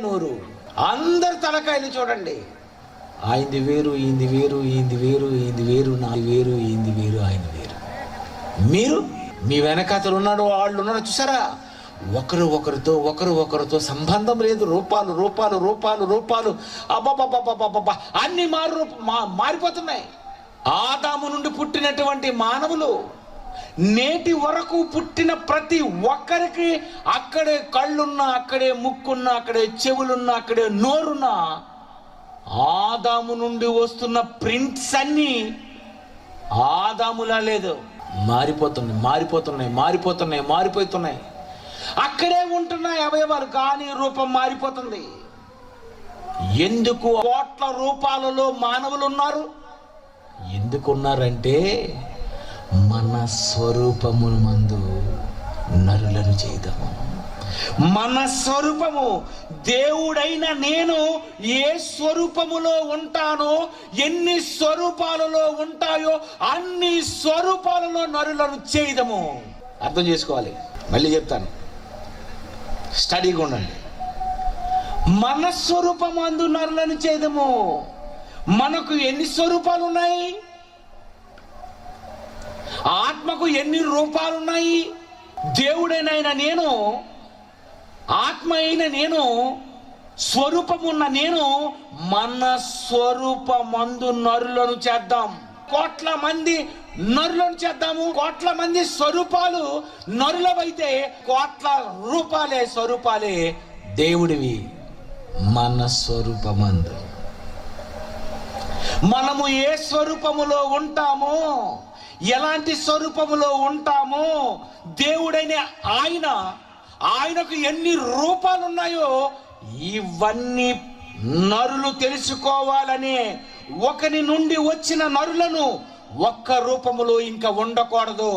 నోరు. అందరు తలకాయలు చూడండి, ఆయనది వేరు, ఈయనది వేరు, ఈయనది వేరు, ఈయనది వేరు, నాది వేరు, ఈయనది వేరు, ఆయన వేరు. మీరు మీ వెనకాతలు ఉన్నాడు, వాళ్ళు ఉన్నాడు, చూసారా? ఒకరితో సంబంధం లేదు. రూపాలు రూపాలు రూపాలు రూపాలు అబ్బబ్బబ్బబ్బబ్బబ్బా అన్ని మారిపోతున్నాయి. ఆదాము నుండి పుట్టినటువంటి మానవులు నేటి వరకు పుట్టిన ప్రతి ఒక్కరికి అక్కడే కళ్ళున్నా, అక్కడే ముక్కున్నా, అక్కడే చెవులున్నా, అక్కడే నోరున్నా ఆదాము నుండి వస్తున్న ప్రింట్స్ అన్నీ ఆదాములా లేదు, మారిపోతున్నాయి. అక్కడే ఉంటున్నాయి అవయవాలు, కానీ రూపం మారిపోతుంది. ఎందుకు కోట్ల రూపాలలో మానవులు ఉన్నారు? ఎందుకున్నారంటే మన స్వరూపమును మందు నరులను చేద్దాము. మన స్వరూపము, దేవుడైన నేను ఏ స్వరూపములో ఉంటానో, ఎన్ని స్వరూపాలలో ఉంటాయో అన్ని స్వరూపాలలో నరులను చేయదము. అర్థం చేసుకోవాలి, మళ్ళీ చెప్తాను, స్టడీగా ఉండండి. మన స్వరూపమందు నరులను చేయదము. మనకు ఎన్ని స్వరూపాలు ఉన్నాయి? ఆత్మకు ఎన్ని రూపాలు ఉన్నాయి? దేవుడైన నేను, ఆత్మ అయిన నేను, స్వరూపమున్న నేను, మన స్వరూపమందు నరులను చేద్దాం. కోట్ల మంది నరులను చేద్దాము. కోట్ల మంది స్వరూపాలు నరులవైతే కోట్ల స్వరూపాలే దేవుడివి. మన స్వరూపమందు మనము ఏ స్వరూపములో ఉంటామో, ఎలాంటి స్వరూపములో ఉంటామో, దేవుడైన ఆయనకు ఎన్ని రూపాలు ఉన్నాయో ఇవన్నీ నరులు తెలుసుకోవాలనే ఒకరి నుండి వచ్చిన నరులను ఒక్క రూపములో ఇంకా ఉండకూడదు.